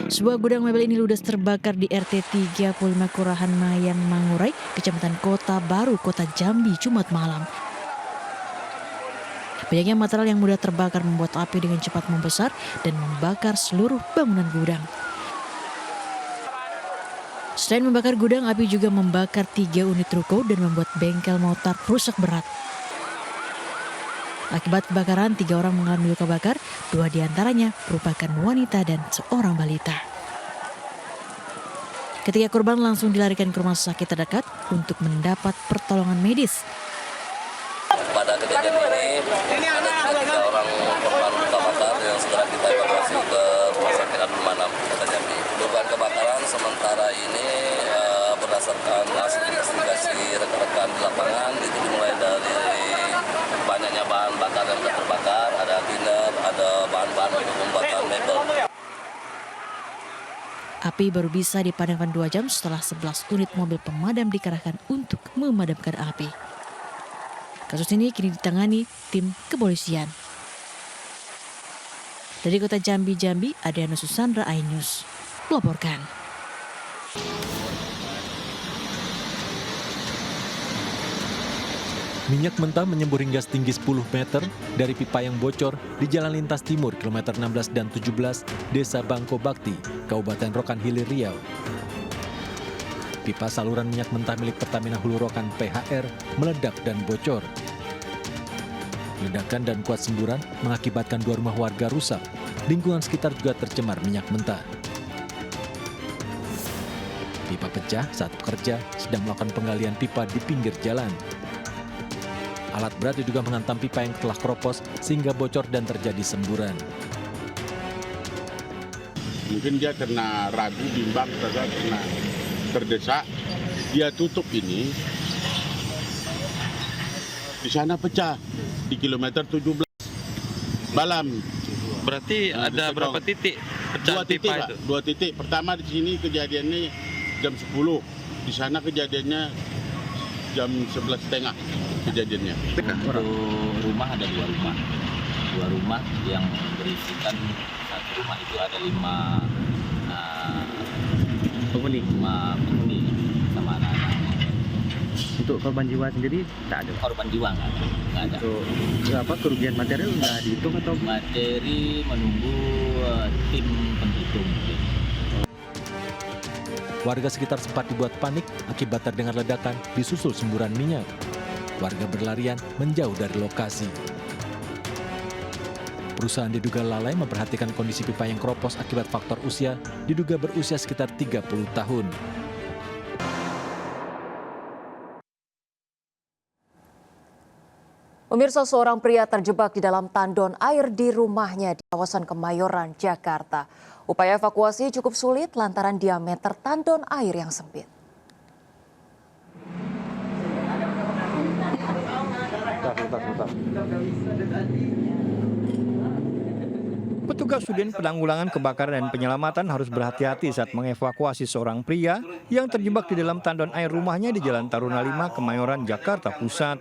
Sebuah gudang mebel ini ludes terbakar di RT 35 Kelurahan Mayang Mangurai, Kecamatan Kota Baru, Kota Jambi, Jumat malam. Banyaknya material yang mudah terbakar membuat api dengan cepat membesar dan membakar seluruh bangunan gudang. Selain membakar gudang, api juga membakar 3 unit ruko dan membuat bengkel motor rusak berat. Akibat kebakaran, 3 orang mengalami luka bakar, 2 diantaranya merupakan wanita dan seorang balita. Ketiga korban langsung dilarikan ke rumah sakit terdekat untuk mendapat pertolongan medis. Pada kejadian ini ada 3 orang korban luka bakar yang segera kita evakuasi ke rumah sakit Abdul Manap, Kota Jambi. Dugaan kebakaran sementara ini berdasarkan hasil investigasi rekan-rekan di lapangan itu dimulai dari banyaknya bahan bakar yang sudah terbakar, ada thinner, ada bahan-bahan untuk pembuatan mebel. Api baru bisa dipadamkan 2 jam setelah 11 unit mobil pemadam dikerahkan untuk memadamkan api. Kasus ini kini ditangani tim kepolisian. Dari Kota Jambi, Adriana Susandra, iNews melaporkan. Minyak mentah menyembur hingga setinggi 10 meter dari pipa yang bocor di Jalan Lintas Timur, kilometer 16 dan 17, Desa Bangko Bakti, Kabupaten Rokan Hilir, Riau. Pipa saluran minyak mentah milik Pertamina Hulu Rokan PHR meledak dan bocor. Ledakan dan kuat semburan mengakibatkan 2 rumah warga rusak. Lingkungan sekitar juga tercemar minyak mentah. Pipa pecah saat pekerja sedang melakukan penggalian pipa di pinggir jalan. Alat berat diduga menghantam pipa yang telah keropos sehingga bocor dan terjadi semburan. Mungkin dia kena ragu, bimbang, kena terdesak. Dia tutup ini, di sana pecah di kilometer 17 Balam. Berarti ada berapa titik pecah pipa itu? 2 titik. Pertama di sini kejadiannya jam 10. Di sana kejadiannya jam 11.30 kejadiannya. Untuk rumah ada 2 rumah. 2 rumah yang berisikan, satu rumah itu ada 5 penghuni sama anak-anak. Untuk korban jiwa sendiri tak ada? Korban jiwa nggak ada. Untuk apa, kerugian material nggak dihitung atau? Materi menunggu tim penghitung. Warga sekitar sempat dibuat panik akibat terdengar ledakan disusul semburan minyak. Warga berlarian menjauh dari lokasi. Perusahaan diduga lalai memperhatikan kondisi pipa yang keropos akibat faktor usia, diduga berusia sekitar 30 tahun. Pemirsa, seorang pria terjebak di dalam tandon air di rumahnya di kawasan Kemayoran, Jakarta. Upaya evakuasi cukup sulit lantaran diameter tandon air yang sempit. Petugas Sudin Penanggulangan Kebakaran dan Penyelamatan harus berhati-hati saat mengevakuasi seorang pria yang terjebak di dalam tandon air rumahnya di Jalan Taruna 5, Kemayoran, Jakarta Pusat.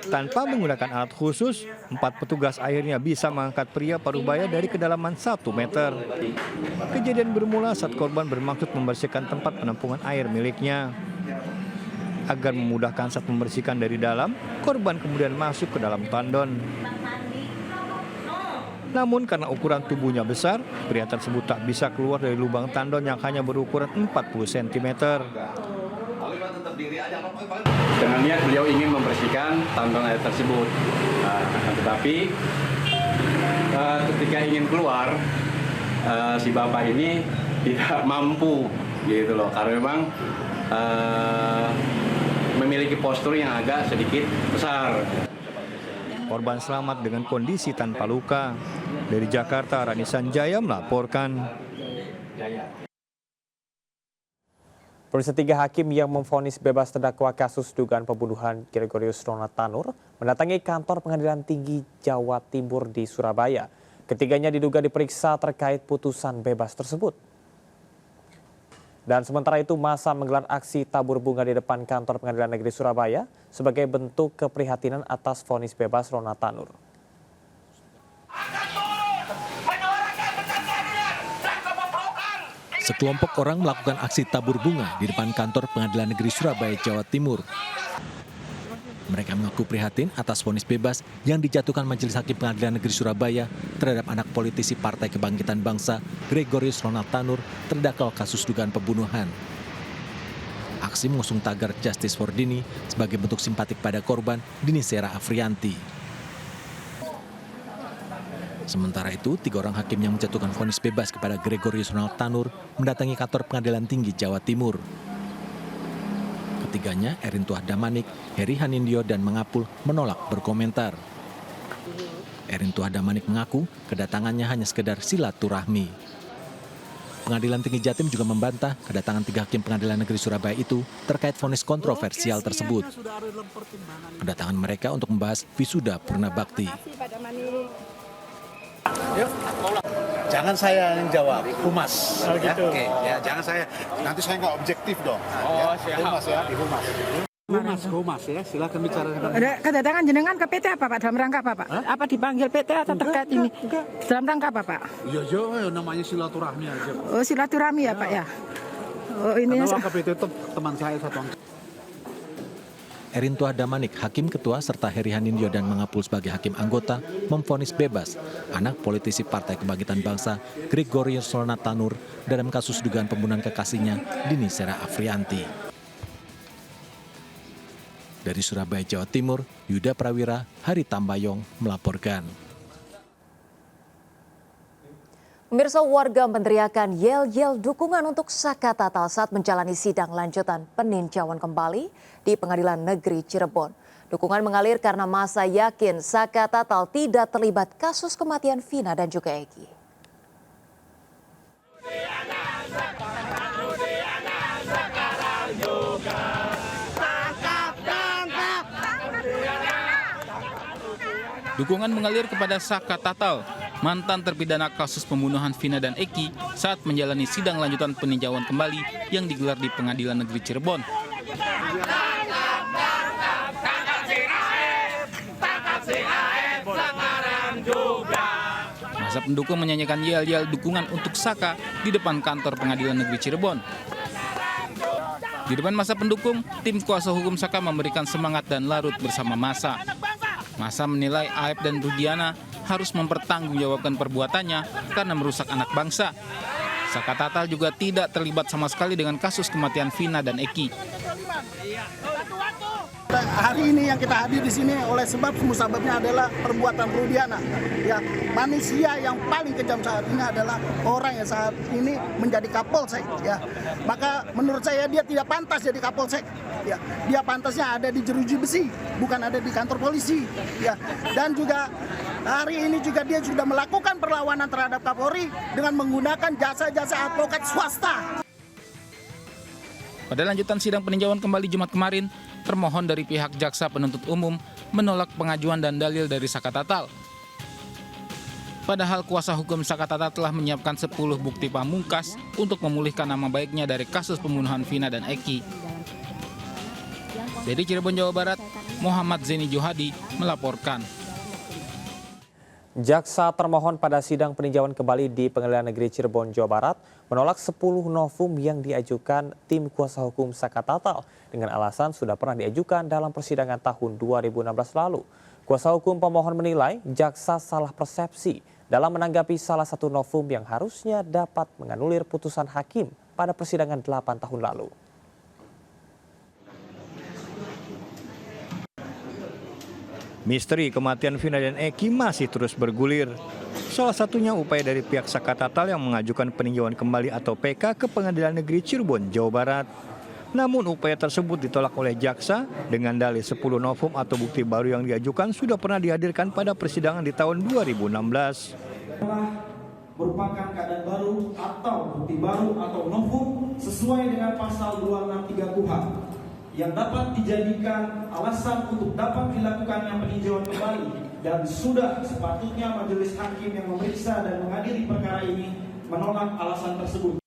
Tanpa menggunakan alat khusus, 4 petugas akhirnya bisa mengangkat pria parubaya dari kedalaman 1 meter. Kejadian bermula saat korban bermaksud membersihkan tempat penampungan air miliknya. Agar memudahkan saat membersihkan dari dalam, korban kemudian masuk ke dalam tandon. Namun karena ukuran tubuhnya besar, pria tersebut tak bisa keluar dari lubang tandon yang hanya berukuran 40 cm. Dengan niat beliau ingin membersihkan tandon air tersebut. Tetapi ketika ingin keluar, si bapak ini tidak mampu, gitu loh, karena memang memiliki postur yang agak sedikit besar. Korban selamat dengan kondisi tanpa luka. Dari Jakarta, Rani Sanjaya melaporkan. Pemirsa, 3 hakim yang memvonis bebas terdakwa kasus dugaan pembunuhan Gregorius Ronatanur mendatangi kantor Pengadilan Tinggi Jawa Timur di Surabaya. Ketiganya diduga diperiksa terkait putusan bebas tersebut. Dan sementara itu massa menggelar aksi tabur bunga di depan kantor Pengadilan Negeri Surabaya sebagai bentuk keprihatinan atas vonis bebas Ronatanur. Sekelompok orang melakukan aksi tabur bunga di depan kantor Pengadilan Negeri Surabaya, Jawa Timur. Mereka mengaku prihatin atas vonis bebas yang dijatuhkan Majelis Hakim Pengadilan Negeri Surabaya terhadap anak politisi Partai Kebangkitan Bangsa, Gregorius Ronald Tanur, terdakwa kasus dugaan pembunuhan. Aksi mengusung tagar Justice for Dini sebagai bentuk simpatik pada korban Dini Sera Afrianti. Sementara itu, 3 orang hakim yang menjatuhkan vonis bebas kepada Gregorius Ronald Tanur mendatangi kantor Pengadilan Tinggi Jawa Timur. Ketiganya, Erintuah Damanik, Heri Hanindyo, dan Mangapul menolak berkomentar. Erintuah Damanik mengaku kedatangannya hanya sekedar silaturahmi. Pengadilan Tinggi Jatim juga membantah kedatangan 3 hakim Pengadilan Negeri Surabaya itu terkait vonis kontroversial tersebut. Kedatangan mereka untuk membahas wisuda Purna Bakti. Jangan saya yang jawab, humas. Oh, gitu. Oke, ya jangan saya. Nanti saya nggak objektif dong. Oh, ya. Humas ya, di humas. Humas ya, silakan bicara. Kedatangan jenengan ke PT apa Pak? Dalam rangka apa Pak? Hah? Apa dipanggil PT atau terkait ini? Dalam rangka apa Pak? Iya, namanya silaturahmi aja. Oh, silaturahmi ya Pak ya. Oh, ini karena ke PT itu teman saya satu. Erintuah Damanik, Hakim Ketua, serta Heri Hanindyo dan Mangapul sebagai Hakim Anggota, memvonis bebas anak politisi Partai Kebangkitan Bangsa, Gregorius Ronald Tanur, dalam kasus dugaan pembunuhan kekasihnya, Dini Sera Afrianti. Dari Surabaya, Jawa Timur, Yuda Prawira, Hari Tambayong melaporkan. Pemirsa, warga meneriakan yel-yel dukungan untuk Saka Tatal saat menjalani sidang lanjutan peninjauan kembali di Pengadilan Negeri Cirebon. Dukungan mengalir karena masa yakin Saka Tatal tidak terlibat kasus kematian Vina dan juga Egi. Dukungan mengalir kepada Saka Tatal, mantan terpidana kasus pembunuhan Vina dan Eki saat menjalani sidang lanjutan peninjauan kembali yang digelar di Pengadilan Negeri Cirebon. Masa pendukung menyanyikan yel-yel dukungan untuk Saka di depan kantor Pengadilan Negeri Cirebon. Di depan masa pendukung, tim kuasa hukum Saka memberikan semangat dan larut bersama masa. Masa menilai Aep dan Rudiana harus mempertanggungjawabkan perbuatannya karena merusak anak bangsa. Saka Tatal juga tidak terlibat sama sekali dengan kasus kematian Vina dan Eki. Hari ini yang kita hadir di sini oleh sebab musababnya adalah perbuatan Rudiana. Ya, manusia yang paling kejam saat ini adalah orang yang saat ini menjadi Kapolsek. Ya, maka menurut saya dia tidak pantas jadi Kapolsek. Ya, dia pantasnya ada di jeruji besi, bukan ada di kantor polisi. Ya, dan juga hari ini juga dia sudah melakukan perlawanan terhadap Kapolri dengan menggunakan jasa-jasa advokat swasta. Pada lanjutan sidang peninjauan kembali Jumat kemarin, termohon dari pihak jaksa penuntut umum menolak pengajuan dan dalil dari Saka Tatal. Padahal kuasa hukum Saka Tatal telah menyiapkan 10 bukti pamungkas untuk memulihkan nama baiknya dari kasus pembunuhan Vina dan Eki. Dari Cirebon, Jawa Barat, Muhammad Zeni Johadi melaporkan. Jaksa termohon pada sidang peninjauan kembali di Pengadilan Negeri Cirebon, Jawa Barat menolak 10 novum yang diajukan tim kuasa hukum Saka Tatal dengan alasan sudah pernah diajukan dalam persidangan tahun 2016 lalu. Kuasa hukum pemohon menilai jaksa salah persepsi dalam menanggapi salah satu novum yang harusnya dapat menganulir putusan hakim pada persidangan 8 tahun lalu. Misteri kematian Vina dan Eki masih terus bergulir. Salah satunya upaya dari pihak Saka Tatal yang mengajukan peninjauan kembali atau PK ke Pengadilan Negeri Cirebon, Jawa Barat. Namun upaya tersebut ditolak oleh jaksa dengan dalih 10 novum atau bukti baru yang diajukan sudah pernah dihadirkan pada persidangan di tahun 2016. Merupakan keadaan baru atau bukti baru atau novum sesuai dengan pasal 263 KUHP yang dapat dijadikan alasan untuk dapat dilakukannya peninjauan kembali dan sudah sepatutnya majelis hakim yang memeriksa dan mengadili perkara ini menolak alasan tersebut.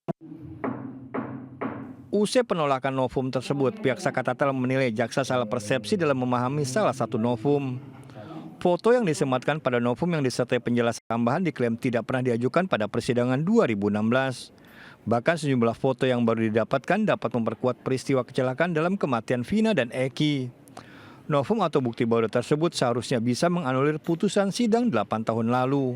Usai penolakan novum tersebut, pihak Saka Tatal menilai jaksa salah persepsi dalam memahami salah satu novum. Foto yang disematkan pada novum yang disertai penjelasan tambahan diklaim tidak pernah diajukan pada persidangan 2016. Bahkan sejumlah foto yang baru didapatkan dapat memperkuat peristiwa kecelakaan dalam kematian Vina dan Eki. Novum atau bukti baru tersebut seharusnya bisa menganulir putusan sidang 8 tahun lalu.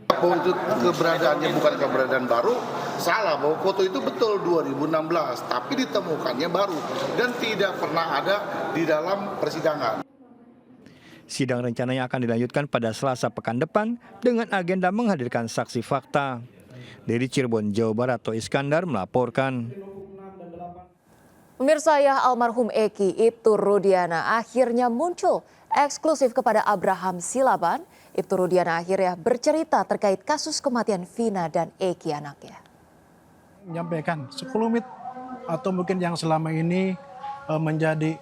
Itu keberadaannya bukan keberadaan baru, salah bahwa foto itu betul 2016, tapi ditemukannya baru dan tidak pernah ada di dalam persidangan. Sidang rencananya akan dilanjutkan pada Selasa pekan depan dengan agenda menghadirkan saksi fakta. Dari Cirebon, Jawa Barat, Toh Iskandar melaporkan. Pemirsa, ayah almarhum Eki, Ibtu Rudiana, akhirnya muncul eksklusif kepada Abraham Silaban. Ibtu Rudiana akhirnya bercerita terkait kasus kematian Vina dan Eki anaknya. Menyampaikan 10 menit atau mungkin yang selama ini menjadi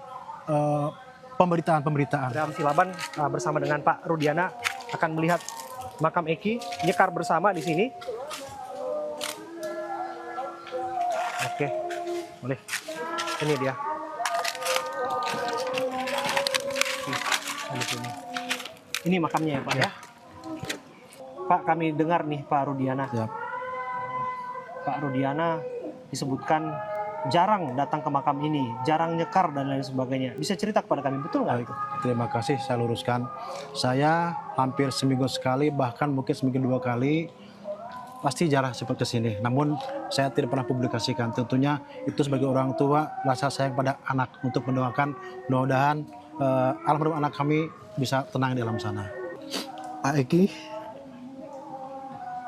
pemberitaan. Abraham Silaban bersama dengan Pak Rudiana akan melihat makam Eki, nyekar bersama di sini. Oke, boleh. Ini dia. Ini makamnya ya Pak ya. Pak, kami dengar nih Pak Rudiana. Ya. Pak Rudiana disebutkan jarang datang ke makam ini, jarang nyekar dan lain sebagainya. Bisa cerita kepada kami, betul nggak itu? Terima kasih, saya luruskan. Saya hampir seminggu sekali, bahkan mungkin seminggu 2 kali, pasti jarang seperti kesini. Namun saya tidak pernah publikasikan. Tentunya itu sebagai orang tua, rasa sayang pada anak untuk mendoakan mudah-mudahan almarhum anak kami bisa tenang di alam sana. Eki,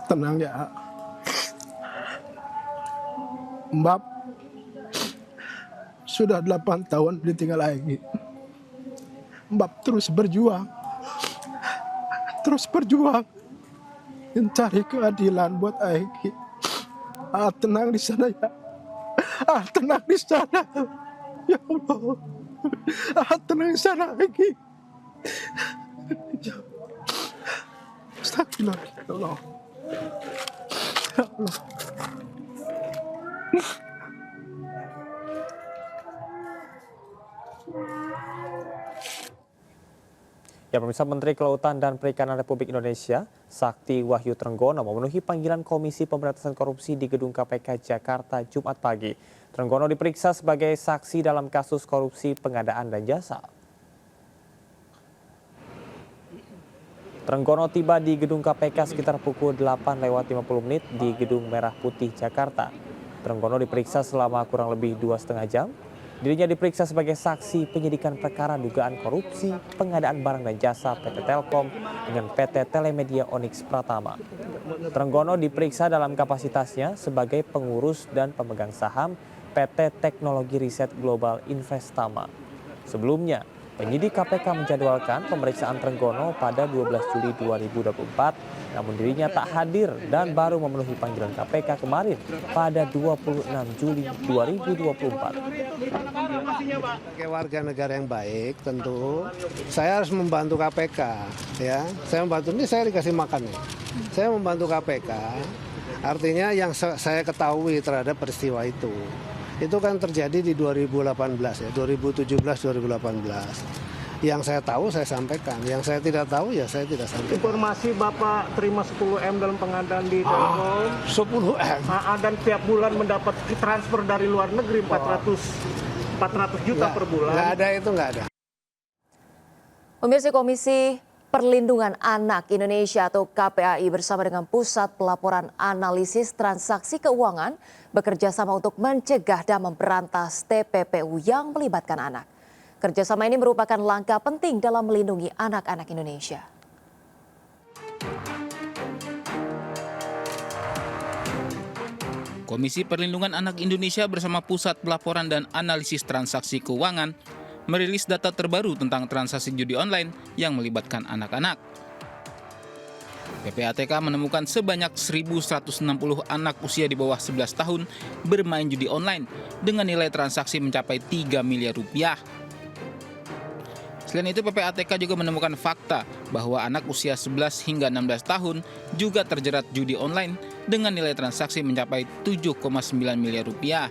tenang ya. Mbak, sudah 8 tahun ditinggal Eki. Mbak terus berjuang. Mencari keadilan buat Eki. Tenang di sana ya. Tenang di sana. Ya Allah. Tenang di sana Eki. Astagfirullah. Ya Allah. Ya Allah. Ya, pemirsa, Menteri Kelautan dan Perikanan Republik Indonesia, Sakti Wahyu Trenggono, memenuhi panggilan Komisi Pemberantasan Korupsi di Gedung KPK Jakarta Jumat pagi. Trenggono diperiksa sebagai saksi dalam kasus korupsi pengadaan dan jasa. Trenggono tiba di Gedung KPK sekitar pukul 8:50 di Gedung Merah Putih, Jakarta. Trenggono diperiksa selama kurang lebih 2,5 jam. Dirinya diperiksa sebagai saksi penyidikan perkara dugaan korupsi pengadaan barang dan jasa PT Telkom dengan PT Telemedia Onyx Pratama. Trenggono diperiksa dalam kapasitasnya sebagai pengurus dan pemegang saham PT Teknologi Riset Global Investama. Sebelumnya, penyidik KPK menjadwalkan pemeriksaan Trenggono pada 12 Juli 2024, namun dirinya tak hadir dan baru memenuhi panggilan KPK kemarin pada 26 Juli 2024. Sebagai warga negara yang baik, tentu saya harus membantu KPK. Ya, saya membantu, ini saya dikasih makan nih. Saya membantu KPK, artinya yang saya ketahui terhadap peristiwa itu kan terjadi di 2018 ya, 2017-2018. Yang saya tahu saya sampaikan, yang saya tidak tahu ya saya tidak sampaikan. Informasi Bapak terima 10M dalam pengadaan di Telkom. 10M. Dan tiap bulan mendapat transfer dari luar negeri 400 juta per bulan. Nggak ada itu, nggak ada. Pemirsa, Komisi Perlindungan Anak Indonesia atau KPAI bersama dengan Pusat Pelaporan Analisis Transaksi Keuangan bekerja sama untuk mencegah dan memberantas TPPU yang melibatkan anak. Kerjasama ini merupakan langkah penting dalam melindungi anak-anak Indonesia. Komisi Perlindungan Anak Indonesia bersama Pusat Pelaporan dan Analisis Transaksi Keuangan merilis data terbaru tentang transaksi judi online yang melibatkan anak-anak. PPATK menemukan sebanyak 1.160 anak usia di bawah 11 tahun bermain judi online dengan nilai transaksi mencapai 3 miliar rupiah. Selain itu, PPATK juga menemukan fakta bahwa anak usia 11 hingga 16 tahun juga terjerat judi online dengan nilai transaksi mencapai 7,9 miliar rupiah.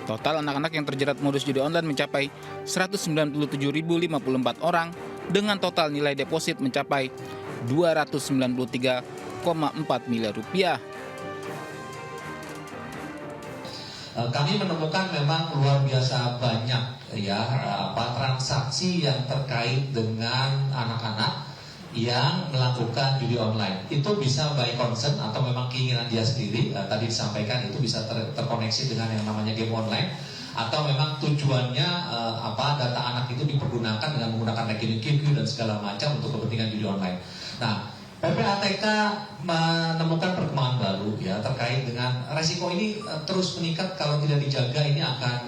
Total anak-anak yang terjerat modus judi online mencapai 197.054 orang dengan total nilai deposit mencapai 293,4 miliar rupiah. Kami menemukan memang luar biasa banyak ya transaksi yang terkait dengan anak-anak yang melakukan judi online. Itu bisa by concern atau memang keinginan dia sendiri. Tadi disampaikan itu bisa terkoneksi dengan yang namanya game online, atau memang tujuannya data anak itu dipergunakan dengan menggunakan rekening QQ dan segala macam untuk kepentingan judi online. Nah, PPATK menemukan perkembangan baru ya terkait dengan resiko ini terus meningkat kalau tidak dijaga. Ini akan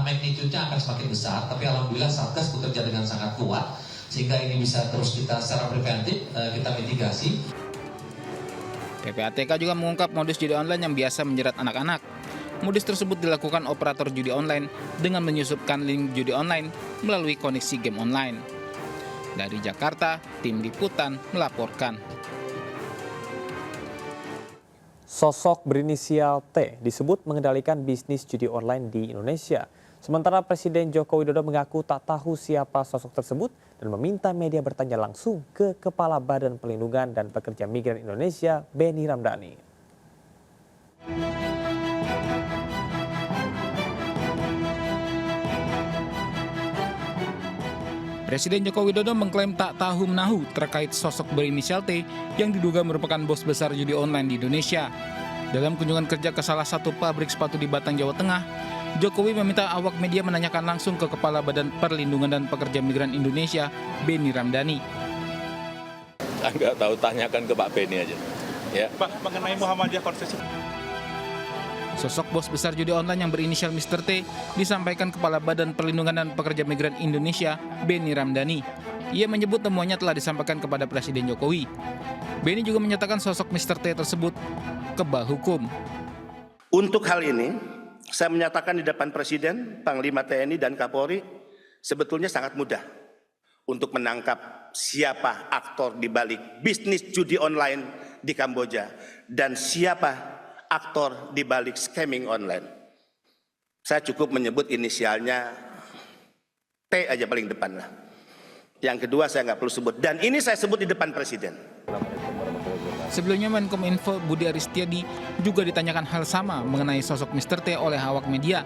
magnitude-nya akan semakin besar. Tapi alhamdulillah Satgas bekerja dengan sangat kuat sehingga ini bisa terus kita secara preventif kita mitigasi. PPATK juga mengungkap modus judi online yang biasa menjerat anak-anak. Modus tersebut dilakukan operator judi online dengan menyusupkan link judi online melalui koneksi game online. Dari Jakarta, tim liputan melaporkan. Sosok berinisial T disebut mengendalikan bisnis judi online di Indonesia. Sementara Presiden Joko Widodo mengaku tak tahu siapa sosok tersebut dan meminta media bertanya langsung ke Kepala Badan Perlindungan dan Pekerja Migran Indonesia, Benny Ramdhani. Presiden Joko Widodo mengklaim tak tahu menahu terkait sosok berinisial T yang diduga merupakan bos besar judi online di Indonesia. Dalam kunjungan kerja ke salah satu pabrik sepatu di Batang, Jawa Tengah, Jokowi meminta awak media menanyakan langsung ke Kepala Badan Perlindungan dan Pekerja Migran Indonesia, Benny Ramdhani. Enggak tahu, tanyakan ke Pak Benny aja. Ya. Pak, mengenai Muhammadiyah Konstitusi. Sosok bos besar judi online yang berinisial Mr. T disampaikan Kepala Badan Perlindungan dan Pekerja Migran Indonesia, Benny Ramdhani. Ia menyebut temuannya telah disampaikan kepada Presiden Jokowi. Benny juga menyatakan sosok Mr. T tersebut kebal hukum. Untuk hal ini, saya menyatakan di depan Presiden, Panglima TNI dan Kapolri, sebetulnya sangat mudah untuk menangkap siapa aktor di balik bisnis judi online di Kamboja dan siapa aktor di balik scamming online. Saya cukup menyebut inisialnya T aja paling depan lah. Yang kedua saya nggak perlu sebut. Dan ini saya sebut di depan Presiden. Sebelumnya Menkominfo Budi Aristiadi juga ditanyakan hal sama mengenai sosok Mr. T oleh awak media.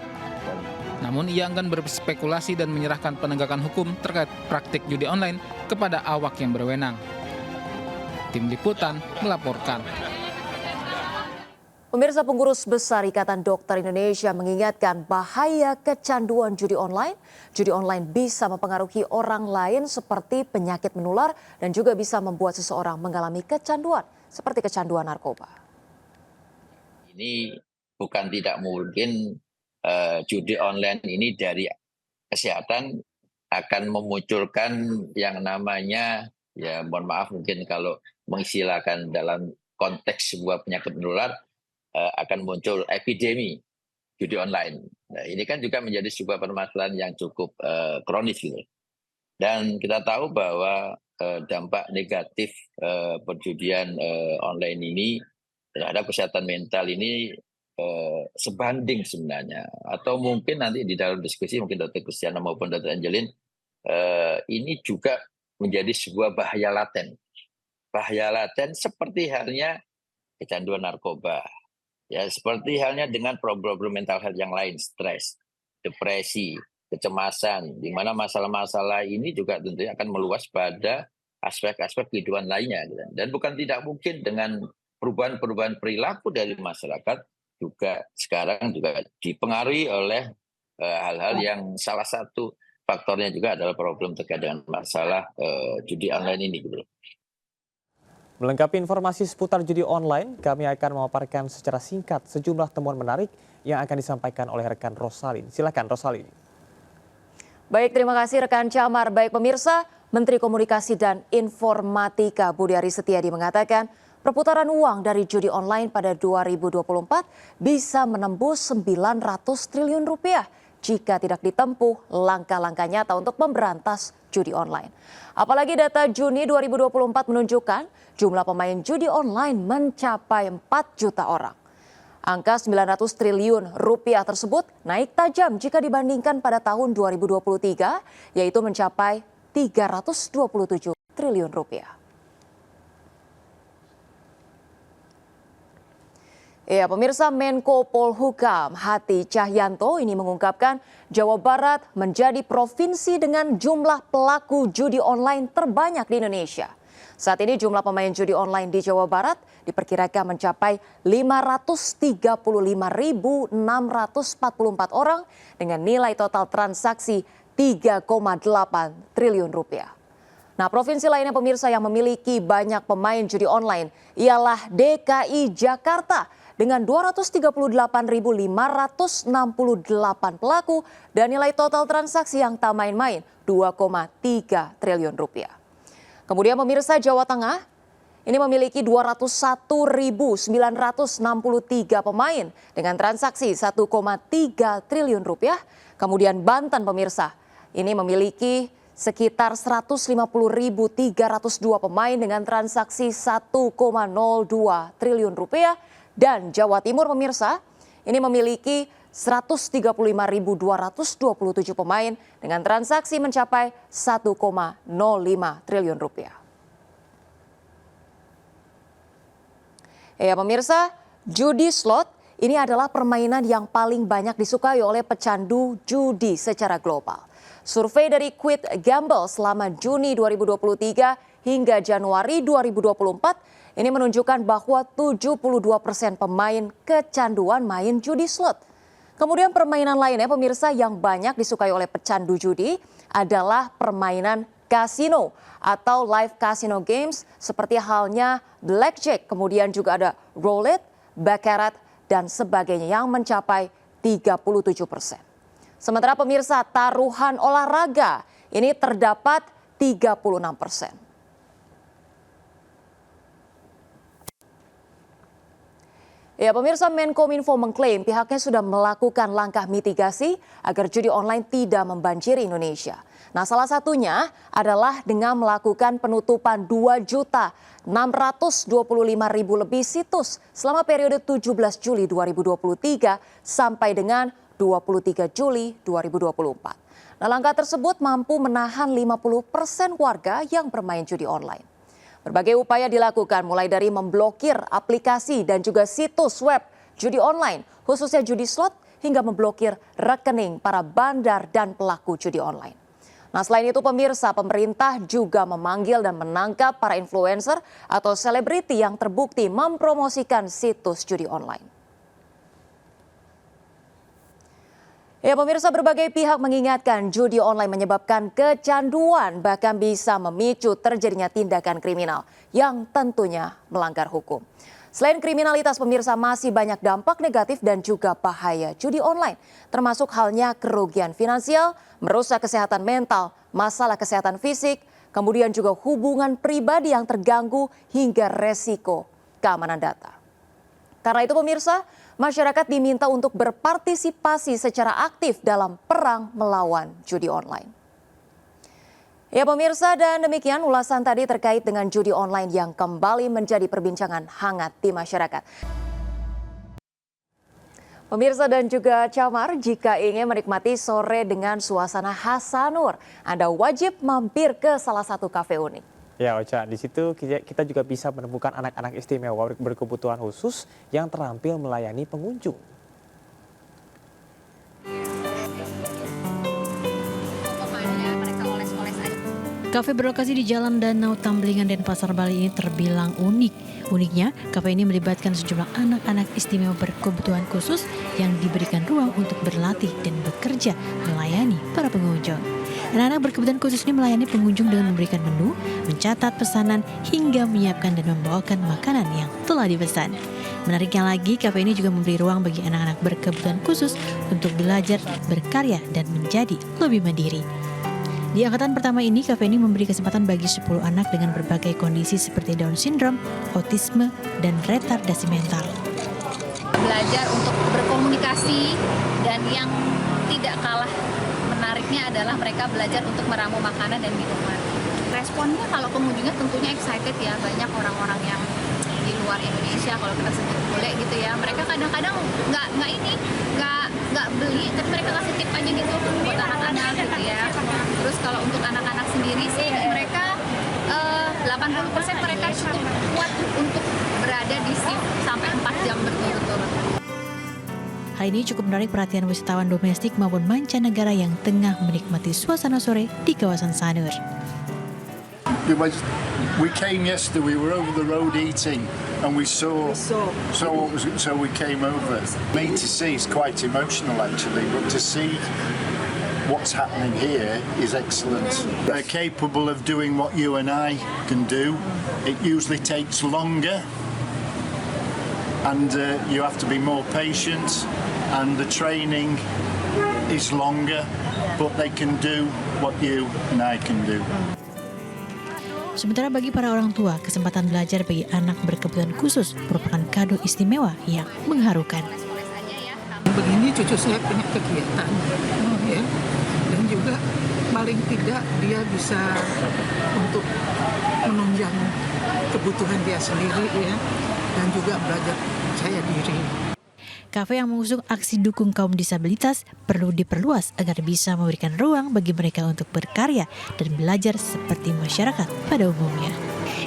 Namun ia enggan berspekulasi dan menyerahkan penegakan hukum terkait praktik judi online kepada awak yang berwenang. Tim Liputan melaporkan. Pemirsa, Pengurus Besar Ikatan Dokter Indonesia mengingatkan bahaya kecanduan judi online. Judi online bisa mempengaruhi orang lain seperti penyakit menular dan juga bisa membuat seseorang mengalami kecanduan seperti kecanduan narkoba. Ini bukan tidak mungkin judi online ini dari kesehatan akan memunculkan yang namanya, ya mohon maaf mungkin kalau mengistilahkan dalam konteks sebuah penyakit menular, akan muncul epidemi judi online. Nah, ini kan juga menjadi sebuah permasalahan yang cukup kronis gitu. Dan kita tahu bahwa dampak negatif perjudian online ini terhadap kesehatan mental ini sebanding sebenarnya. Atau mungkin nanti di dalam diskusi mungkin Dr. Christiana maupun Dr. Angelin ini juga menjadi sebuah bahaya laten. Bahaya laten seperti halnya kecanduan narkoba. Ya, seperti halnya dengan problem mental health yang lain, stres, depresi, kecemasan, di mana masalah-masalah ini juga tentunya akan meluas pada aspek-aspek kehidupan lainnya. Dan bukan tidak mungkin dengan perubahan-perubahan perilaku dari masyarakat juga sekarang juga dipengaruhi oleh hal-hal yang salah satu faktornya juga adalah problem terkait dengan masalah judi online ini gitu. Melengkapi informasi seputar judi online, kami akan memaparkan secara singkat sejumlah temuan menarik yang akan disampaikan oleh rekan Rosalin. Silakan Rosalin. Baik, terima kasih rekan Camar. Baik pemirsa, Menteri Komunikasi dan Informatika Budi Aris Setiadi mengatakan perputaran uang dari judi online pada 2024 bisa menembus 900 triliun rupiah jika tidak ditempuh langkah-langkah nyata untuk memberantas judi online. Apalagi data Juni 2024 menunjukkan jumlah pemain judi online mencapai 4 juta orang. Angka 900 triliun rupiah tersebut naik tajam jika dibandingkan pada tahun 2023, yaitu mencapai 327 triliun rupiah. Ya, pemirsa, Menko Polhukam Hati Cahyanto ini mengungkapkan Jawa Barat menjadi provinsi dengan jumlah pelaku judi online terbanyak di Indonesia. Saat ini jumlah pemain judi online di Jawa Barat diperkirakan mencapai 535.644 orang dengan nilai total transaksi 3,8 triliun rupiah. Nah, provinsi lainnya pemirsa yang memiliki banyak pemain judi online ialah DKI Jakarta dengan 238.568 pelaku dan nilai total transaksi yang tak main-main 2,3 triliun rupiah. Kemudian pemirsa Jawa Tengah ini memiliki 201.963 pemain dengan transaksi 1,3 triliun rupiah. Kemudian Banten pemirsa ini memiliki sekitar 150.302 pemain dengan transaksi 1,02 triliun rupiah. Dan Jawa Timur pemirsa ini memiliki 135.227 pemain dengan transaksi mencapai 1,05 triliun rupiah. Ya pemirsa, judi slot ini adalah permainan yang paling banyak disukai oleh pecandu judi secara global. Survei dari Quid Gamble selama Juni 2023 hingga Januari 2024 ini menunjukkan bahwa 72% pemain kecanduan main judi slot. Kemudian permainan lainnya pemirsa yang banyak disukai oleh pecandu judi adalah permainan kasino atau live casino games seperti halnya blackjack, kemudian juga ada roulette, baccarat, dan sebagainya yang mencapai 37%. Sementara pemirsa taruhan olahraga ini terdapat 36%. Ya pemirsa, Menkominfo mengklaim pihaknya sudah melakukan langkah mitigasi agar judi online tidak membanjiri Indonesia. Nah salah satunya adalah dengan melakukan penutupan 2.625.000 lebih situs selama periode 17 Juli 2023 sampai dengan 23 Juli 2024. Nah langkah tersebut mampu menahan 50% warga yang bermain judi online. Berbagai upaya dilakukan mulai dari memblokir aplikasi dan juga situs web judi online, khususnya judi slot, hingga memblokir rekening para bandar dan pelaku judi online. Nah selain itu pemirsa, pemerintah juga memanggil dan menangkap para influencer atau selebriti yang terbukti mempromosikan situs judi online. Ya pemirsa, berbagai pihak mengingatkan judi online menyebabkan kecanduan bahkan bisa memicu terjadinya tindakan kriminal yang tentunya melanggar hukum. Selain kriminalitas pemirsa, masih banyak dampak negatif dan juga bahaya judi online, termasuk halnya kerugian finansial, merusak kesehatan mental, masalah kesehatan fisik, kemudian juga hubungan pribadi yang terganggu hingga resiko keamanan data. Karena itu pemirsa, masyarakat diminta untuk berpartisipasi secara aktif dalam perang melawan judi online. Ya pemirsa, dan demikian ulasan tadi terkait dengan judi online yang kembali menjadi perbincangan hangat di masyarakat. Pemirsa dan juga Camar, jika ingin menikmati sore dengan suasana khas Sanur, Anda wajib mampir ke salah satu kafe unik. Ya Ocha, di situ kita juga bisa menemukan anak-anak istimewa berkebutuhan khusus yang terampil melayani pengunjung. Kafe berlokasi di Jalan Danau Tamblingan Denpasar, Bali ini terbilang unik. Uniknya, kafe ini melibatkan sejumlah anak-anak istimewa berkebutuhan khusus yang diberikan ruang untuk berlatih dan bekerja melayani para pengunjung. Anak-anak berkebutuhan khusus ini melayani pengunjung dengan memberikan menu, mencatat pesanan, hingga menyiapkan dan membawakan makanan yang telah dipesan. Menariknya lagi, kafe ini juga memberi ruang bagi anak-anak berkebutuhan khusus untuk belajar, berkarya, dan menjadi lebih mandiri. Di angkatan pertama ini, kafe ini memberi kesempatan bagi 10 anak dengan berbagai kondisi seperti Down syndrome, autisme, dan retardasi mental. Belajar untuk berkomunikasi, dan yang tidak kalah menariknya adalah mereka belajar untuk meramu makanan dan minuman. Responnya kalau pengunjungnya tentunya excited ya, banyak orang-orang yang di luar Indonesia kalau kita sebut bule gitu ya, mereka kadang-kadang nggak beli, tapi mereka kasih tip aja gitu buat anak-anak gitu ya. Terus kalau untuk anak-anak sendiri sih mereka 80% mereka cukup kuat untuk berada di shift sampai 4 jam berturut-turut. Hal ini cukup menarik perhatian wisatawan domestik maupun mancanegara yang tengah menikmati suasana sore di kawasan Sanur. We came yesterday, we were over the road eating and we saw what was, so we came over. Made to see is quite emotional actually, but to see what's happening here is excellent. They're capable of doing what you and I can do. It usually takes longer and you have to be more patient and the training is longer, but they can do what you and I can do. Sementara bagi para orang tua, kesempatan belajar bagi anak berkebutuhan khusus merupakan kado istimewa yang mengharukan. Begini cucu saya punya kegiatan, ya, dan juga paling tidak dia bisa untuk menunjang kebutuhan dia sendiri, ya, dan juga belajar percaya diri. Kafe yang mengusung aksi dukung kaum disabilitas perlu diperluas agar bisa memberikan ruang bagi mereka untuk berkarya dan belajar seperti masyarakat pada umumnya.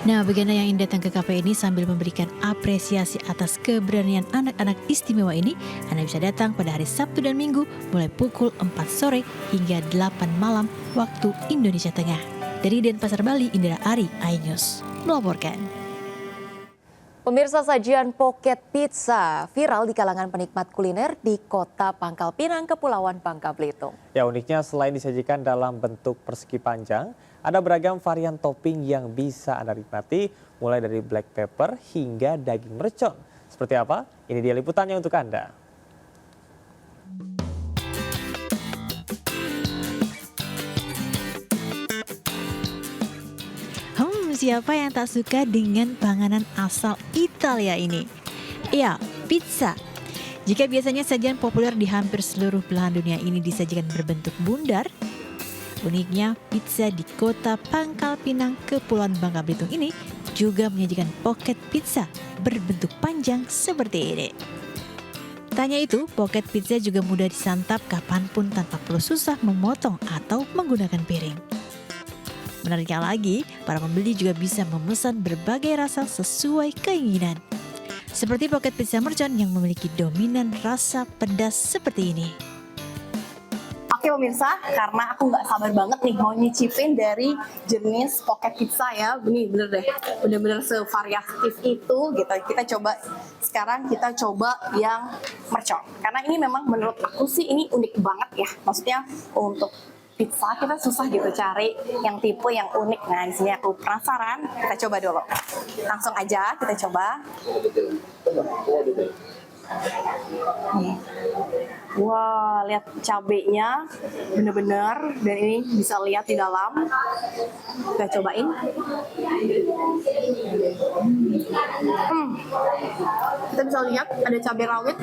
Nah, bagi Anda yang ingin datang ke kafe ini sambil memberikan apresiasi atas keberanian anak-anak istimewa ini, Anda bisa datang pada hari Sabtu dan Minggu mulai pukul 4 sore hingga 8 malam waktu Indonesia Tengah. Dari Denpasar, Bali, Indra Ari, iNews melaporkan. Pemirsa, sajian pocket pizza viral di kalangan penikmat kuliner di kota Pangkal Pinang, Kepulauan Bangka Belitung. Ya, uniknya selain disajikan dalam bentuk persegi panjang, ada beragam varian topping yang bisa Anda nikmati, mulai dari black pepper hingga daging mercon. Seperti apa? Ini dia liputannya untuk Anda. Siapa yang tak suka dengan panganan asal Italia ini? Ya, pizza. Jika biasanya sajian populer di hampir seluruh belahan dunia ini disajikan berbentuk bundar, uniknya pizza di kota Pangkal Pinang, Kepulauan Bangka Belitung ini juga menyajikan pocket pizza berbentuk panjang seperti ini. Tanya itu, pocket pizza juga mudah disantap kapanpun tanpa perlu susah memotong atau menggunakan piring. Menariknya lagi, para pembeli juga bisa memesan berbagai rasa sesuai keinginan. Seperti pocket pizza mercon yang memiliki dominan rasa pedas seperti ini. Oke pemirsa, karena aku nggak sabar banget nih mau nyicipin dari jenis pocket pizza ya. Bener deh, bener-bener sevariatif itu gitu. Sekarang kita coba yang mercon. Karena ini memang menurut aku sih ini unik banget ya. Maksudnya untuk pizza kita susah gitu cari yang tipe yang unik. Nah, di sini aku penasaran, kita coba dulu. Langsung aja kita coba. Wah, lihat cabenya bener-bener, dan ini bisa lihat di dalam. Kita cobain. Kita bisa lihat ada cabai rawit.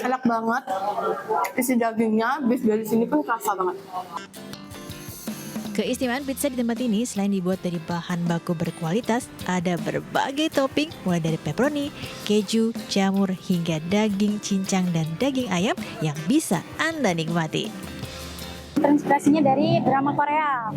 Enak banget, isi dagingnya, beef dari sini pun kerasa banget. Keistimewaan pizza di tempat ini selain dibuat dari bahan baku berkualitas, ada berbagai topping mulai dari pepperoni, keju, jamur hingga daging cincang dan daging ayam yang bisa Anda nikmati. Terinspirasinya dari drama Korea.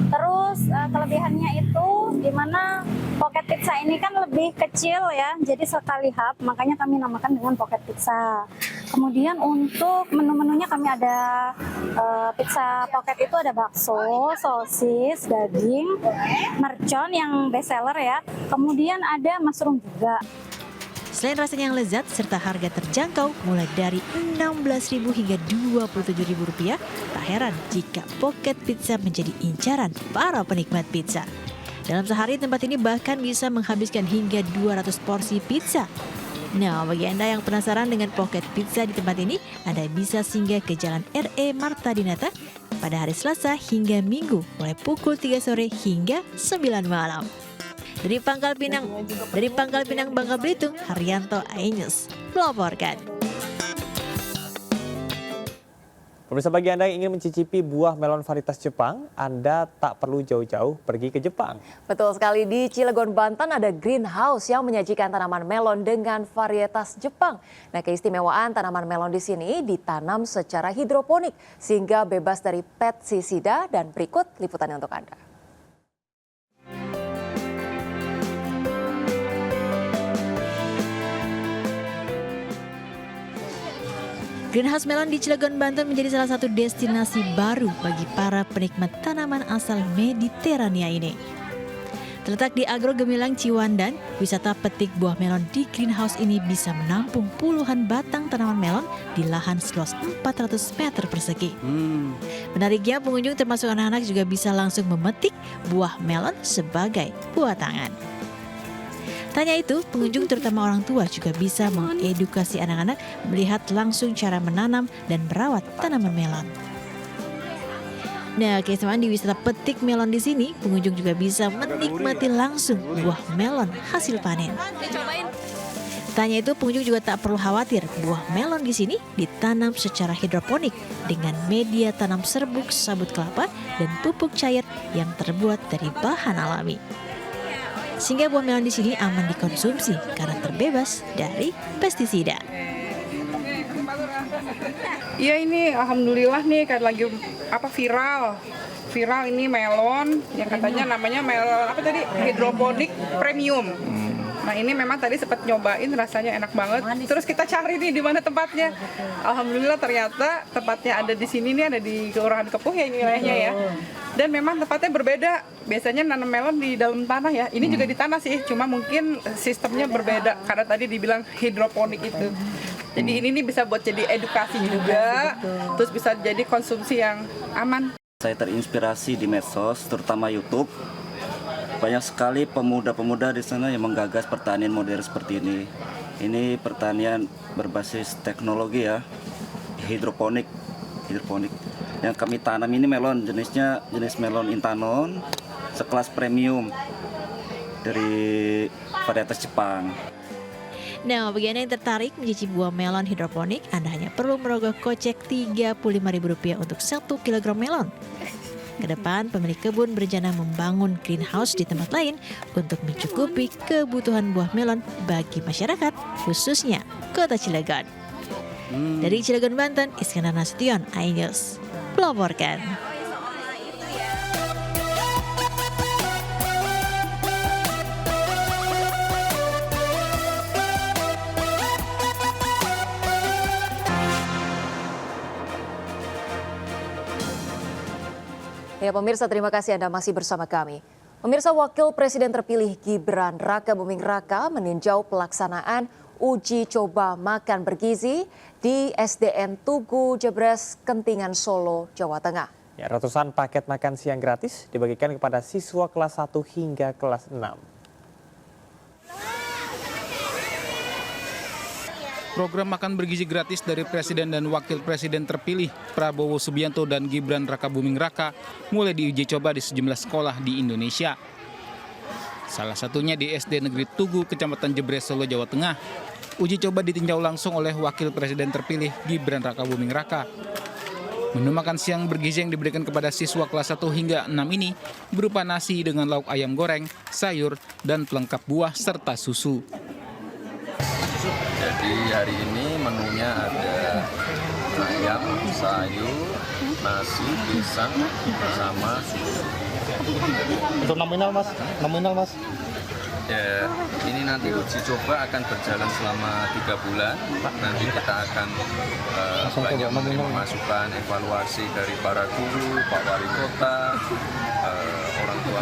Terus kelebihannya itu dimana pocket pizza ini kan lebih kecil ya, jadi sekali hap, makanya kami namakan dengan pocket pizza. Kemudian untuk menu-menunya kami ada pizza pocket itu ada bakso, sosis, daging, mercon yang best seller ya. Kemudian ada mushroom juga. Selain rasanya yang lezat serta harga terjangkau mulai dari Rp16.000 hingga Rp27.000, tak heran jika pocket pizza menjadi incaran para penikmat pizza. Dalam sehari tempat ini bahkan bisa menghabiskan hingga 200 porsi pizza. Nah, bagi Anda yang penasaran dengan pocket pizza di tempat ini, Anda bisa singgah ke Jalan R.E. Marta Dinata pada hari Selasa hingga Minggu mulai pukul 3 sore hingga 9 malam. Dari Pangkal Pinang, Bangka Belitung, Haryanto, iNews melaporkan. Pemirsa, bagi Anda yang ingin mencicipi buah melon varietas Jepang, Anda tak perlu jauh-jauh pergi ke Jepang. Betul sekali, di Cilegon, Banten ada greenhouse yang menyajikan tanaman melon dengan varietas Jepang. Nah, keistimewaan tanaman melon di sini ditanam secara hidroponik sehingga bebas dari pestisida, dan berikut liputannya untuk Anda. Greenhouse melon di Cilegon, Banten menjadi salah satu destinasi baru bagi para penikmat tanaman asal Mediterania ini. Terletak di Agro Gemilang, Ciwandan, wisata petik buah melon di greenhouse ini bisa menampung puluhan batang tanaman melon di lahan seluas 400 meter persegi. Menariknya, pengunjung termasuk anak-anak juga bisa langsung memetik buah melon sebagai buah tangan. Tanya itu, pengunjung terutama orang tua juga bisa mengedukasi anak-anak melihat langsung cara menanam dan merawat tanaman melon. Nah, keistimewaan di wisata petik melon di sini, pengunjung juga bisa menikmati langsung buah melon hasil panen. Tanya itu, pengunjung juga tak perlu khawatir, buah melon di sini ditanam secara hidroponik dengan media tanam serbuk sabut kelapa dan pupuk cair yang terbuat dari bahan alami. Sehingga buah melon di sini aman dikonsumsi karena terbebas dari pestisida. Iya, ini alhamdulillah nih kayak lagi viral ini melon yang katanya namanya melon hidroponik premium. Nah, ini memang tadi sempat nyobain, rasanya enak banget. Terus kita cari nih di mana tempatnya. Alhamdulillah ternyata tempatnya ada di sini nih, ada di Kelurahan Kepuh ya ini wilayahnya ya. Dan memang tempatnya berbeda. Biasanya nanam melon di dalam tanah ya. Ini juga di tanah sih, cuma mungkin sistemnya berbeda karena tadi dibilang hidroponik itu. Jadi ini bisa buat jadi edukasi juga, terus bisa jadi konsumsi yang aman. Saya terinspirasi di medsos, terutama YouTube. Banyak sekali pemuda-pemuda di sana yang menggagas pertanian modern seperti ini. Ini pertanian berbasis teknologi ya, hidroponik. Yang kami tanam ini melon, jenis melon Intanon, sekelas premium dari varietas Jepang. Nah, bagi Anda yang tertarik mencicipi buah melon hidroponik, Anda hanya perlu merogoh kocek Rp35.000 untuk 1 kg melon. Kedepan, pemilik kebun berencana membangun greenhouse di tempat lain untuk mencukupi kebutuhan buah melon bagi masyarakat, khususnya Kota Cilegon. Dari Cilegon, Banten, Iskandar Nasution, iNews melaporkan. Ya pemirsa, terima kasih Anda masih bersama kami. Pemirsa, Wakil Presiden terpilih Gibran Rakabuming Raka meninjau pelaksanaan uji coba makan bergizi di SDN Tugu Jebres, Kentingan, Solo, Jawa Tengah. Ya, ratusan paket makan siang gratis dibagikan kepada siswa kelas 1 hingga kelas 6. Program makan bergizi gratis dari Presiden dan Wakil Presiden terpilih Prabowo Subianto dan Gibran Rakabuming Raka mulai diuji coba di sejumlah sekolah di Indonesia. Salah satunya di SD Negeri Tugu, Kecamatan Jebres, Solo, Jawa Tengah. Uji coba ditinjau langsung oleh Wakil Presiden terpilih Gibran Rakabuming Raka. Menu makan siang bergizi yang diberikan kepada siswa kelas 1 hingga 6 ini berupa nasi dengan lauk ayam goreng, sayur, dan pelengkap buah serta susu. Jadi hari ini menunya ada ayam, sayur, nasi, pisang, sama susu. Untuk nominal mas? Ya, ini nanti uji coba akan berjalan selama 3 bulan. Nanti kita akan banyak menerima masukan, evaluasi dari para guru, Pak Wali Kota, orang tua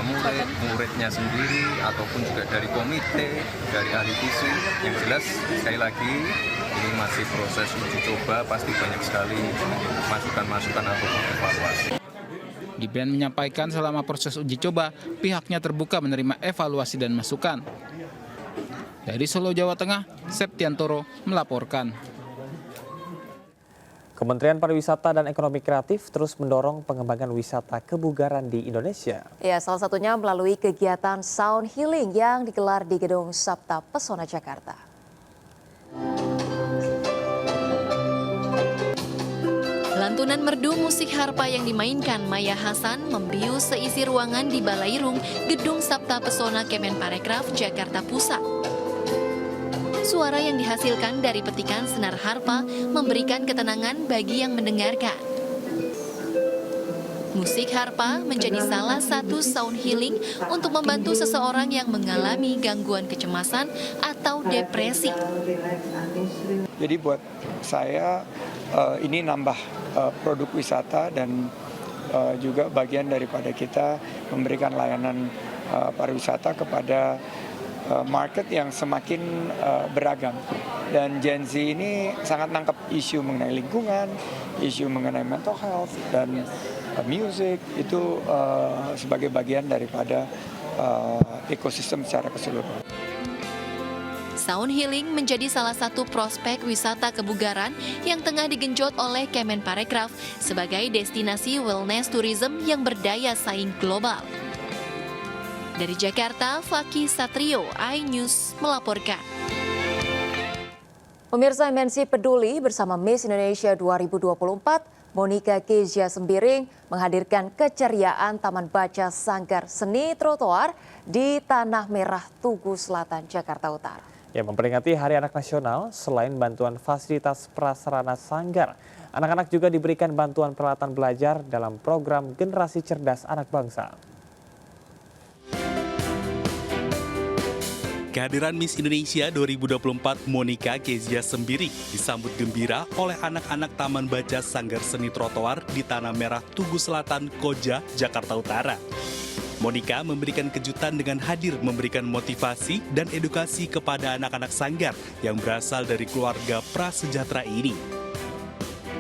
muridnya sendiri, ataupun juga dari komite, dari ahli gizi. Yang jelas, sekali lagi, ini masih proses uji coba, pasti banyak sekali masukan-masukan ataupun evaluasi. Gibran menyampaikan selama proses uji coba, pihaknya terbuka menerima evaluasi dan masukan. Dari Solo, Jawa Tengah, Septiantoro melaporkan. Kementerian Pariwisata dan Ekonomi Kreatif terus mendorong pengembangan wisata kebugaran di Indonesia. Ya, salah satunya melalui kegiatan sound healing yang digelar di Gedung Sabta Pesona Jakarta. Lantunan merdu musik harpa yang dimainkan Maya Hasan membius seisi ruangan di Balairung, Gedung Sabta Pesona Kemenparekraf, Jakarta Pusat. Suara yang dihasilkan dari petikan senar harpa memberikan ketenangan bagi yang mendengarkan. Musik harpa menjadi salah satu sound healing untuk membantu seseorang yang mengalami gangguan kecemasan atau depresi. Jadi buat saya ini nambah produk wisata dan juga bagian daripada kita memberikan layanan pariwisata kepada market yang semakin beragam. Dan Gen Z ini sangat nangkep isu mengenai lingkungan, isu mengenai mental health, dan music itu sebagai bagian daripada ekosistem secara keseluruhan. Sound healing menjadi salah satu prospek wisata kebugaran yang tengah digenjot oleh Kemenparekraf sebagai destinasi wellness tourism yang berdaya saing global. Dari Jakarta, Fakih Satrio, iNews melaporkan. Pemirsa MNC Peduli bersama Miss Indonesia 2024, Monica Kezia Sembiring menghadirkan keceriaan Taman Baca Sanggar Seni Trotoar di Tanah Merah, Tugu Selatan, Jakarta Utara. Ya, memperingati Hari Anak Nasional, selain bantuan fasilitas prasarana sanggar, anak-anak juga diberikan bantuan peralatan belajar dalam program Generasi Cerdas Anak Bangsa. Kehadiran Miss Indonesia 2024 Monica Kezia Sembiring disambut gembira oleh anak-anak Taman Baca Sanggar Seni Trotoar di Tanah Merah, Tugu Selatan, Koja, Jakarta Utara. Monica memberikan kejutan dengan hadir memberikan motivasi dan edukasi kepada anak-anak sanggar yang berasal dari keluarga prasejahtera ini.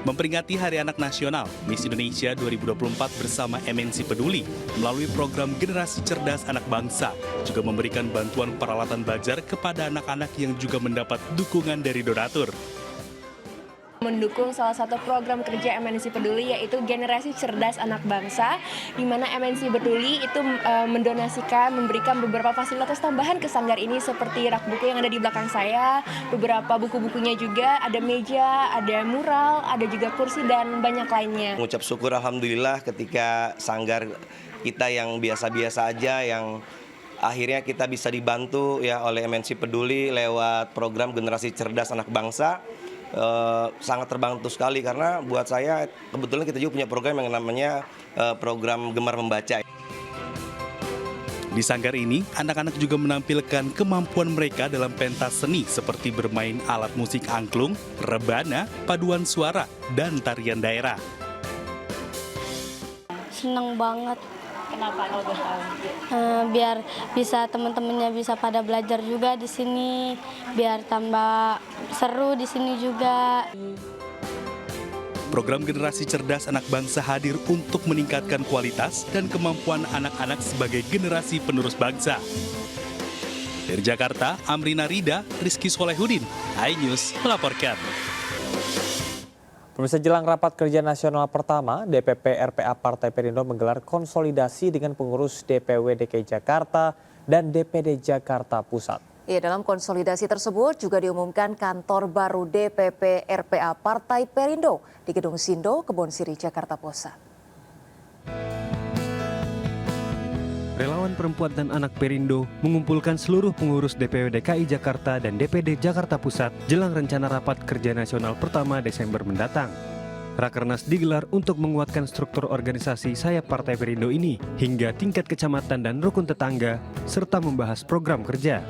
Memperingati Hari Anak Nasional, Miss Indonesia 2024 bersama MNC Peduli melalui program Generasi Cerdas Anak Bangsa juga memberikan bantuan peralatan belajar kepada anak-anak yang juga mendapat dukungan dari donatur. Mendukung salah satu program kerja MNC Peduli yaitu Generasi Cerdas Anak Bangsa, di mana MNC Peduli itu mendonasikan, memberikan beberapa fasilitas tambahan ke sanggar ini seperti rak buku yang ada di belakang saya, beberapa buku-bukunya juga, ada meja, ada mural, ada juga kursi dan banyak lainnya. Mengucap syukur alhamdulillah ketika sanggar kita yang biasa-biasa aja yang akhirnya kita bisa dibantu ya oleh MNC Peduli lewat program Generasi Cerdas Anak Bangsa. Sangat terbantu sekali karena buat saya kebetulan kita juga punya program yang namanya program Gemar Membaca. Di sanggar ini, anak-anak juga menampilkan kemampuan mereka dalam pentas seni seperti bermain alat musik angklung, rebana, paduan suara, dan tarian daerah. Senang banget. Kenapa kalau boleh tahu? Biar bisa teman-temannya bisa pada belajar juga di sini, biar tambah seru di sini juga. Program Generasi Cerdas Anak Bangsa hadir untuk meningkatkan kualitas dan kemampuan anak-anak sebagai generasi penerus bangsa. Dari Jakarta, Amrina Rida, Rizky Solehudin, iNews melaporkan. Pemirsa, jelang rapat kerja nasional pertama, DPP RPA Partai Perindo menggelar konsolidasi dengan pengurus DPW DKI Jakarta dan DPD Jakarta Pusat. Ya, dalam konsolidasi tersebut juga diumumkan kantor baru DPP RPA Partai Perindo di Gedung Sindo, Kebonsiri, Jakarta Pusat. Relawan Perempuan dan Anak Perindo mengumpulkan seluruh pengurus DPW DKI Jakarta dan DPD Jakarta Pusat jelang rencana rapat kerja nasional pertama Desember mendatang. Rakernas digelar untuk menguatkan struktur organisasi sayap Partai Perindo ini hingga tingkat kecamatan dan rukun tetangga, serta membahas program kerja.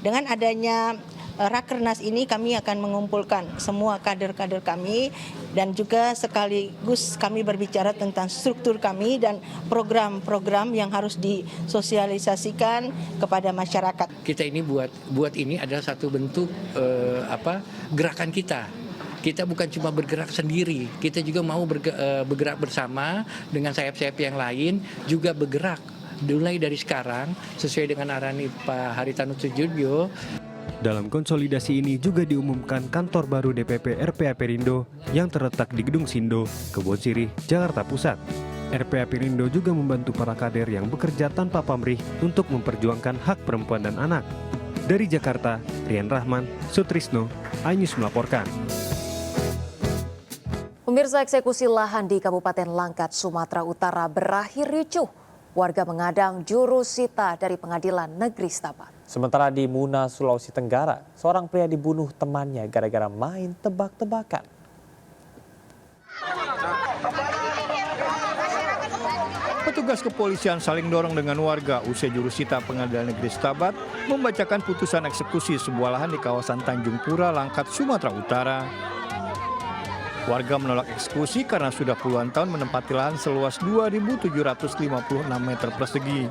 Dengan adanya Rakernas ini kami akan mengumpulkan semua kader-kader kami dan juga sekaligus kami berbicara tentang struktur kami dan program-program yang harus disosialisasikan kepada masyarakat. Kita ini buat ini adalah satu bentuk gerakan kita. Kita bukan cuma bergerak sendiri, kita juga mau bergerak bersama dengan sayap-sayap yang lain, juga bergerak mulai dari sekarang sesuai dengan arahan Pak Haritanu Sudibyo. Dalam konsolidasi ini juga diumumkan kantor baru DPP RPA Perindo yang terletak di Gedung Sindo, Kebonsiri, Jakarta Pusat. RPA Perindo juga membantu para kader yang bekerja tanpa pamrih untuk memperjuangkan hak perempuan dan anak. Dari Jakarta, Rian Rahman, Sutrisno, iNews melaporkan. Pemirsa, eksekusi lahan di Kabupaten Langkat, Sumatera Utara berakhir ricuh. Warga mengadang juru sita dari Pengadilan Negeri setempat. Sementara di Muna, Sulawesi Tenggara, seorang pria dibunuh temannya gara-gara main tebak-tebakan. Petugas kepolisian saling dorong dengan warga usai juru sita Pengadilan Negeri Setabat membacakan putusan eksekusi sebuah lahan di kawasan Tanjung Pura, Langkat, Sumatera Utara. Warga menolak eksekusi karena sudah puluhan tahun menempati lahan seluas 2.756 meter persegi.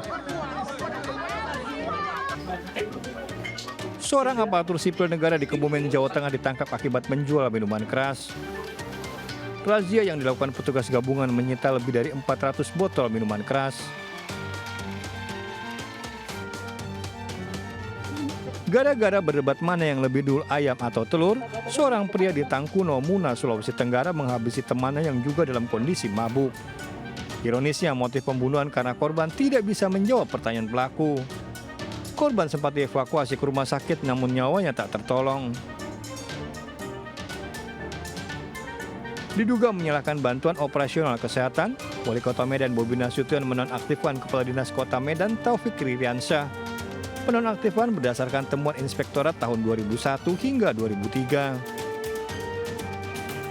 Seorang aparatur sipil negara di Kebumen, Jawa Tengah ditangkap akibat menjual minuman keras. Razia yang dilakukan petugas gabungan menyita lebih dari 400 botol minuman keras. Gara-gara berdebat mana yang lebih dulu ayam atau telur, seorang pria di Tangkuno, Muna, Sulawesi Tenggara menghabisi temannya yang juga dalam kondisi mabuk. Ironisnya, motif pembunuhan karena korban tidak bisa menjawab pertanyaan pelaku. Korban sempat dievakuasi ke rumah sakit namun nyawanya tak tertolong. Diduga menyalahkan bantuan operasional kesehatan, Wali Kota Medan Bobi Nasution menonaktifkan Kepala Dinas Kota Medan Taufik Ririansyah. Penonaktifan berdasarkan temuan Inspektorat tahun 2001 hingga 2003.